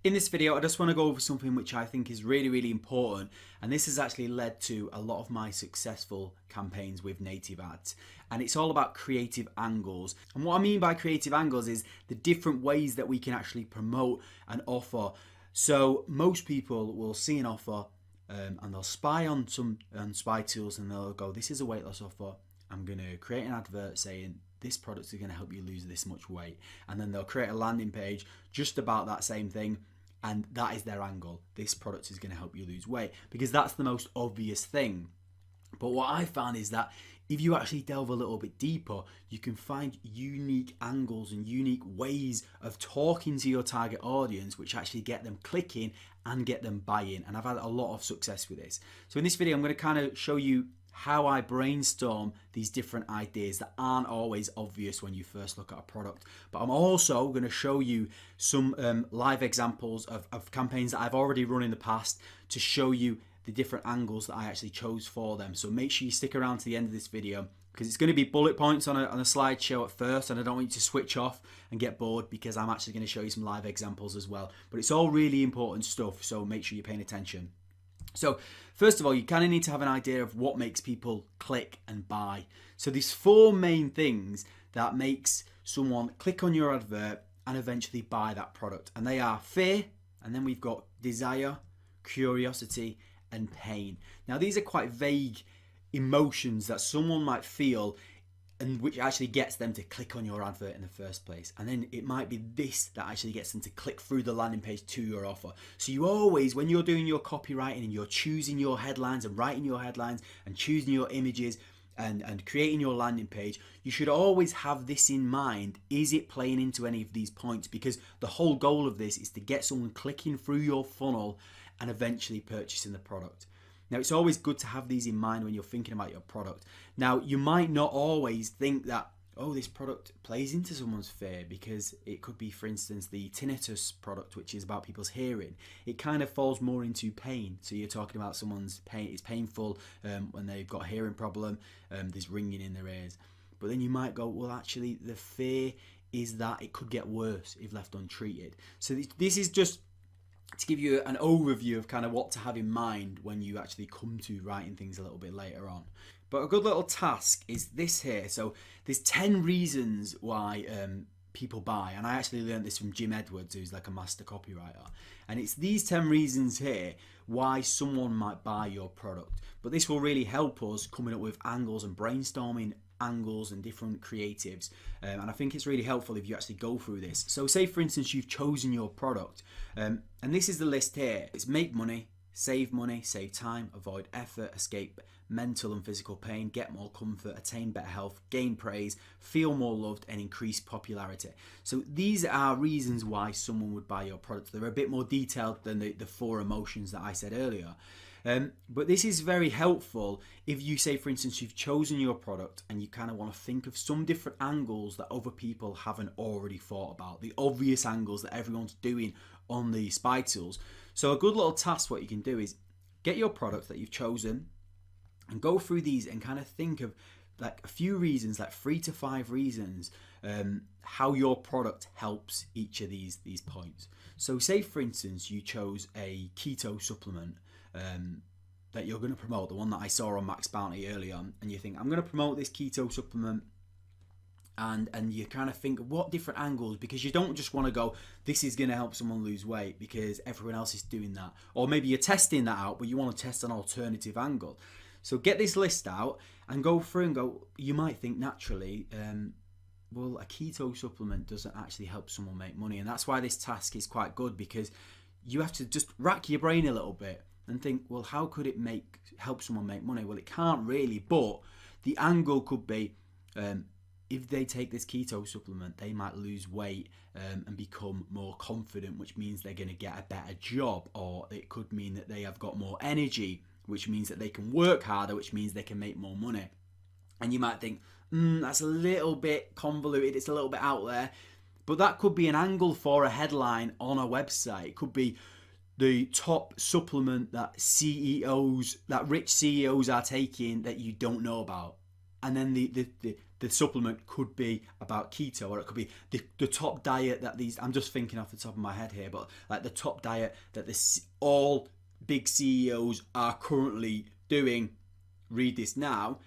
In this video, I just want to go over something which I think is really important, and this has actually led to a lot of my successful campaigns with native ads, and it's all about creative angles. And what I mean by creative angles is the different ways that we can actually promote an offer. So most people will see an offer and they'll spy on some spy tools and they'll go, this is a weight loss offer. I'm going to create an advert saying this product is going to help you lose this much weight, and then they'll create a landing page just about that same thing, and that is their angle. This product is going to help you lose weight, because that's the most obvious thing. But what I found is that if you actually delve a little bit deeper, you can find unique angles and unique ways of talking to your target audience which actually get them clicking and get them buying. And I've had a lot of success with this. So in this video, I'm going to kind of show you how I brainstorm these different ideas that aren't always obvious when you first look at a product. But I'm also going to show you some live examples of campaigns that I've already run in the past to show you the different angles that I actually chose for them. So make sure you stick around to the end of this video, because it's going to be bullet points on a slideshow at first, and I don't want you to switch off and get bored, because I'm actually going to show you some live examples as well. But it's all really important stuff, so make sure you're paying attention. So first of all, you kind of need to have an idea of what makes people click and buy. So there's four main things that makes someone click on your advert and eventually buy that product. And they are fear, and then we've got desire, curiosity, and pain. Now these are quite vague emotions that someone might feel, and which actually gets them to click on your advert in the first place. And then it might be this that actually gets them to click through the landing page to your offer. So you always, when you're doing your copywriting and you're choosing your headlines and writing your headlines and choosing your images and creating your landing page, you should always have this in mind. Is it playing into any of these points? Because the whole goal of this is to get someone clicking through your funnel and eventually purchasing the product. Now, it's always good to have these in mind when you're thinking about your product. Now, you might not always think that, oh, this product plays into someone's fear, because it could be, for instance, the tinnitus product, which is about people's hearing. It kind of falls more into pain. So you're talking about someone's pain. It's painful when they've got a hearing problem, there's ringing in their ears. But then you might go, well, actually, the fear is that it could get worse if left untreated. So this is just to give you an overview of kind of what to have in mind when you actually come to writing things a little bit later on. But a good little task is this here. So there's 10 reasons why people buy, and I actually learned this from Jim Edwards, who's like a master copywriter. And it's these 10 reasons here why someone might buy your product. But this will really help us coming up with angles and brainstorming angles and different creatives, and I think it's really helpful if you actually go through this. So say, for instance, you've chosen your product, and this is the list here. It's make money, save time, avoid effort, escape mental and physical pain, get more comfort, attain better health, gain praise, feel more loved, and increase popularity. So these are reasons why someone would buy your product. They're a bit more detailed than the four emotions that I said earlier. But this is very helpful if you say, for instance, you've chosen your product and you kind of want to think of some different angles that other people haven't already thought about, the obvious angles that everyone's doing on the spy tools. So a good little task, what you can do is get your product that you've chosen and go through these and kind of think of like a few reasons, like 3 to 5 reasons, how your product helps each of these points. So say, for instance, you chose a keto supplement that you're going to promote, the one that I saw on Max Bounty earlier on, and you think, I'm going to promote this keto supplement, and you kind of think what different angles, because you don't just want to go, this is going to help someone lose weight because everyone else is doing that, or maybe you're testing that out but you want to test an alternative angle. So get this list out and go through and go, you might think naturally, well, a keto supplement doesn't actually help someone make money. And that's why this task is quite good, because you have to just rack your brain a little bit and think, well, how could it help someone make money? Well, it can't really, but the angle could be, if they take this keto supplement, they might lose weight and become more confident, which means they're going to get a better job. Or it could mean that they have got more energy, which means that they can work harder, which means they can make more money. And you might think, that's a little bit convoluted, it's a little bit out there. But that could be an angle for a headline on a website. It could be the top supplement that rich CEOs are taking that you don't know about. And then the the supplement could be about keto, or it could be the top diet that these, I'm just thinking off the top of my head here, but like the top diet that all big CEOs are currently doing. Read this now.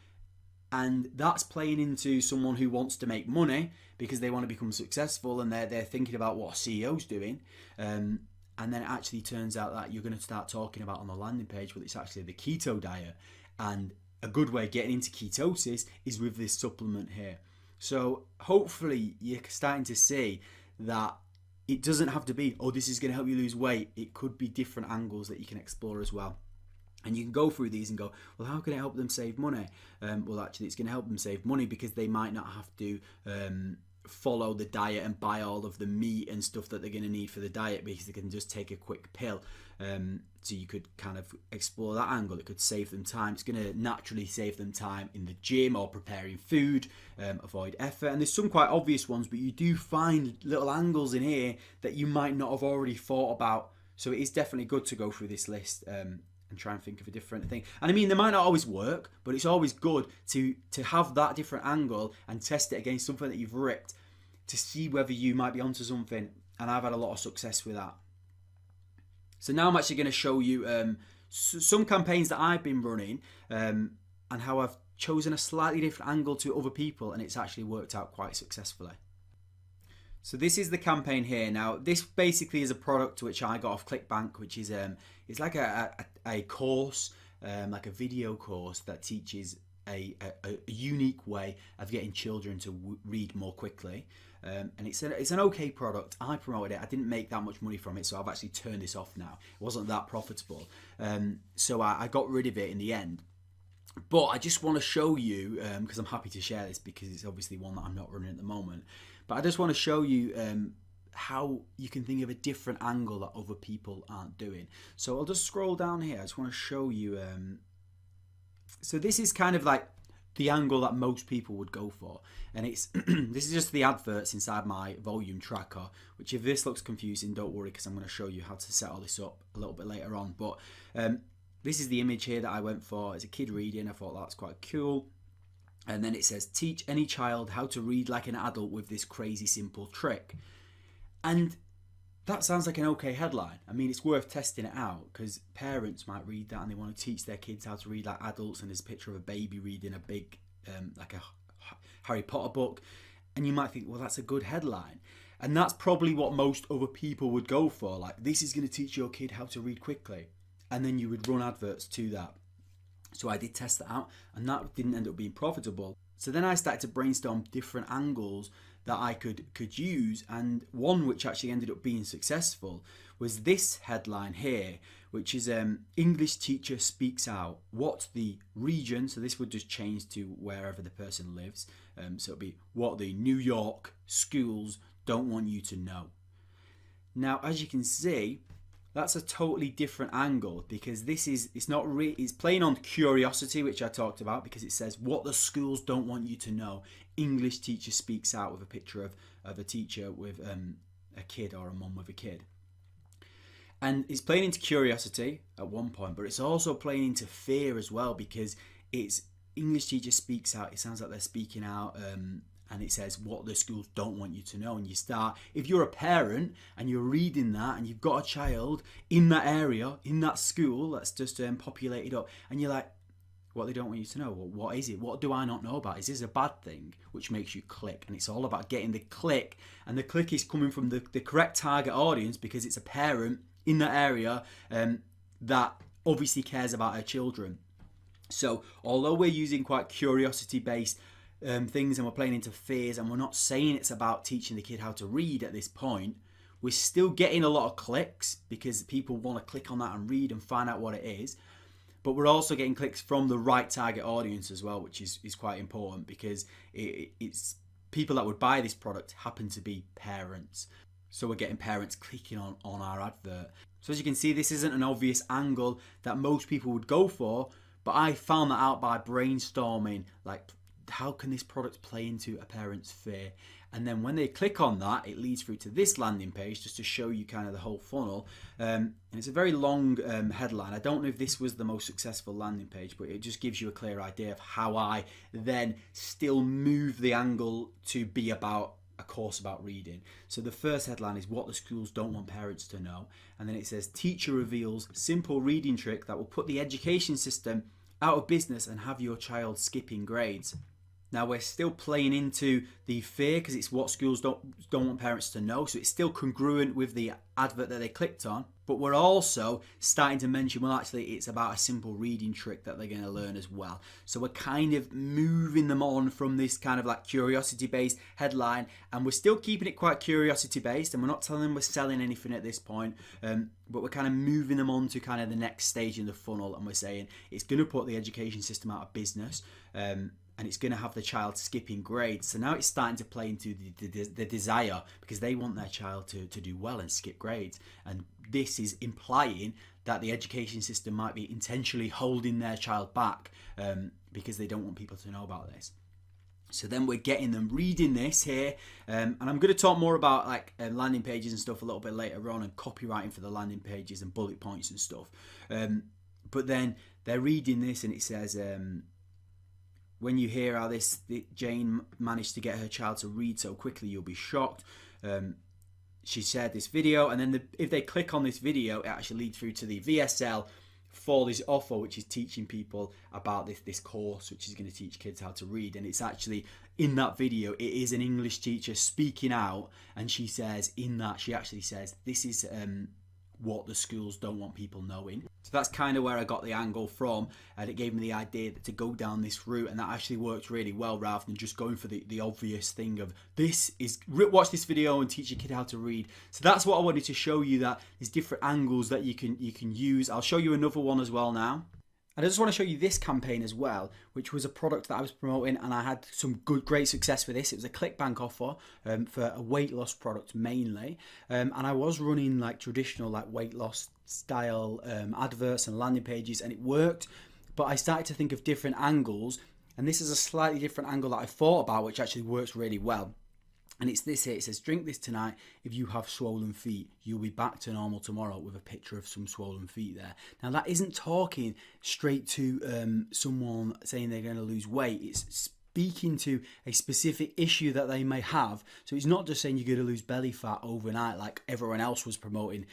And that's playing into someone who wants to make money because they want to become successful, and they're thinking about what a CEO's doing. And then it actually turns out that you're going to start talking about on the landing page, but it's actually the keto diet. And a good way of getting into ketosis is with this supplement here. So hopefully you're starting to see that it doesn't have to be, oh, this is going to help you lose weight. It could be different angles that you can explore as well. And you can go through these and go, well, how can it help them save money? Well, actually, it's going to help them save money because they might not have to follow the diet and buy all of the meat and stuff that they're going to need for the diet, because they can just take a quick pill. So you could kind of explore that angle. It could save them time. It's going to naturally save them time in the gym or preparing food, avoid effort. And there's some quite obvious ones, but you do find little angles in here that you might not have already thought about. So it is definitely good to go through this list and try and think of a different thing. And I mean, they might not always work, but it's always good to have that different angle and test it against something that you've ripped to see whether you might be onto something. And I've had a lot of success with that. So now I'm actually going to show you some campaigns that I've been running and how I've chosen a slightly different angle to other people, and it's actually worked out quite successfully. So this is the campaign here. Now, this basically is a product which I got off ClickBank, which is it's like a course, like a video course that teaches a unique way of getting children to read more quickly. And it's an okay product. I promoted it. I didn't make that much money from it, so I've actually turned this off now. It wasn't that profitable. So I got rid of it in the end. But I just want to show you, because I'm happy to share this because it's obviously one that I'm not running at the moment. But I just want to show you how you can think of a different angle that other people aren't doing. So I'll just scroll down here. I just want to show you. So this is kind of like the angle that most people would go for. And it's this is just the adverts inside my volume tracker, which if this looks confusing, don't worry, because I'm going to show you how to set all this up a little bit later on. But this is the image here that I went for. It's a kid reading. I thought that's quite cool. And then it says, teach any child how to read like an adult with this crazy simple trick. And that sounds like an okay headline. I mean, it's worth testing it out, because parents might read that and they want to teach their kids how to read like adults, and there's a picture of a baby reading a big, like a Harry Potter book. And you might think, well, that's a good headline. And that's probably what most other people would go for. Like, this is going to teach your kid how to read quickly. And then you would run adverts to that. So I did test that out, and that didn't end up being profitable. So then I started to brainstorm different angles that I could use, and one which actually ended up being successful was this headline here, which is English teacher speaks out what the region, so this would just change to wherever the person lives, so it'll be what the New York schools don't want you to know. Now, as you can see, that's a totally different angle, because it's playing on curiosity, which I talked about, because it says what the schools don't want you to know. English teacher speaks out, with a picture of a teacher with a kid, or a mum with a kid. And it's playing into curiosity at one point, but it's also playing into fear as well, because it's English teacher speaks out. It sounds like they're speaking out. And it says what the schools don't want you to know. And you start, if you're a parent and you're reading that and you've got a child in that area, in that school that's just populated up, and you're like, what they don't want you to know? Well, what is it? What do I not know about? Is this a bad thing? Which makes you click. And it's all about getting the click. And the click is coming from the correct target audience, because it's a parent in that area that obviously cares about her children. So although we're using quite curiosity-based things, and we're playing into fears, and we're not saying it's about teaching the kid how to read at this point, we're still getting a lot of clicks, because people want to click on that and read and find out what it is. But we're also getting clicks from the right target audience as well, which is quite important, because it's people that would buy this product happen to be parents. So we're getting parents clicking on our advert. So as you can see, this isn't an obvious angle that most people would go for, but I found that out by brainstorming, like, how can this product play into a parent's fear? And then when they click on that, it leads through to this landing page just to show you kind of the whole funnel. And it's a very long headline. I don't know if this was the most successful landing page, but it just gives you a clear idea of how I then still move the angle to be about a course about reading. So the first headline is what the schools don't want parents to know. And then it says, teacher reveals simple reading trick that will put the education system out of business and have your child skipping grades. Now we're still playing into the fear because it's what schools don't want parents to know. So it's still congruent with the advert that they clicked on. But we're also starting to mention, well, actually, it's about a simple reading trick that they're going to learn as well. So we're kind of moving them on from this kind of like curiosity-based headline, and we're still keeping it quite curiosity-based, and we're not telling them we're selling anything at this point, but we're kind of moving them on to kind of the next stage in the funnel, and we're saying it's going to put the education system out of business, and it's going to have the child skipping grades. So now it's starting to play into the desire, because they want their child to do well and skip grades. And this is implying that the education system might be intentionally holding their child back because they don't want people to know about this. So then we're getting them reading this here, and I'm going to talk more about like landing pages and stuff a little bit later on, and copywriting for the landing pages and bullet points and stuff. But then they're reading this, and it says, when you hear how Jane managed to get her child to read so quickly, you'll be shocked. She shared this video, and then if they click on this video, it actually leads through to the VSL for this offer, which is teaching people about this course, which is going to teach kids how to read. And it's actually, in that video, it is an English teacher speaking out, and she says in that, she actually says, this is what the schools don't want people knowing. So that's kind of where I got the angle from, and it gave me the idea to go down this route, and that actually worked really well, rather than just going for the obvious thing of watch this video and teach your kid how to read. So that's what I wanted to show you, that there's different angles that you can use. I'll show you another one as well now. And I just want to show you this campaign as well, which was a product that I was promoting, and I had some great success with this. It was a ClickBank offer for a weight loss product mainly, and I was running like traditional like weight loss style adverts and landing pages, and it worked. But I started to think of different angles, and this is a slightly different angle that I thought about, which actually works really well. And it's this here. It says, drink this tonight if you have swollen feet. You'll be back to normal tomorrow, with a picture of some swollen feet there. Now, that isn't talking straight to someone saying they're going to lose weight. It's speaking to a specific issue that they may have. So it's not just saying you're going to lose belly fat overnight like everyone else was promoting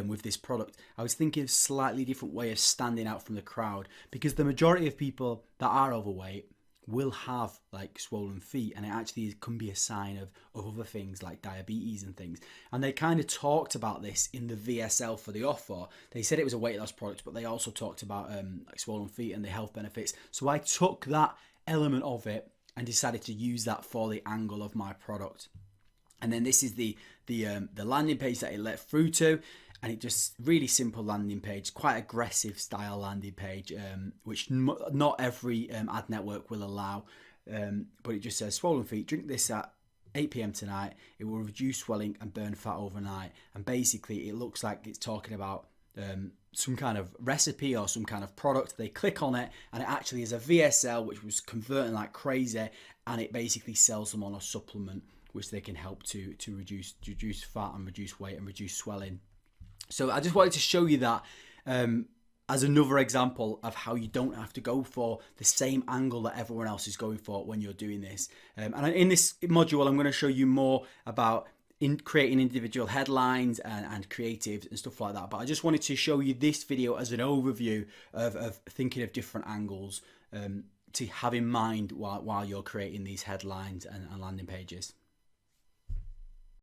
with this product. I was thinking of a slightly different way of standing out from the crowd, because the majority of people that are overweight will have like swollen feet, and it actually can be a sign of other things like diabetes and things. And they kind of talked about this in the VSL for the offer. They said it was a weight loss product, but they also talked about like swollen feet and the health benefits. So I took that element of it and decided to use that for the angle of my product. And then this is the landing page that it led through to. And it just really simple landing page, quite aggressive style landing page, which not every ad network will allow. But it just says, swollen feet, drink this at 8 p.m. tonight. It will reduce swelling and burn fat overnight. And basically, it looks like it's talking about some kind of recipe or some kind of product. They click on it, and it actually is a VSL, which was converting like crazy. And it basically sells them on a supplement, which they can help to reduce fat and reduce weight and reduce swelling. So I just wanted to show you that as another example of how you don't have to go for the same angle that everyone else is going for when you're doing this. And in this module, I'm going to show you more about creating individual headlines and creatives and stuff like that. But I just wanted to show you this video as an overview of thinking of different angles to have in mind while you're creating these headlines and landing pages.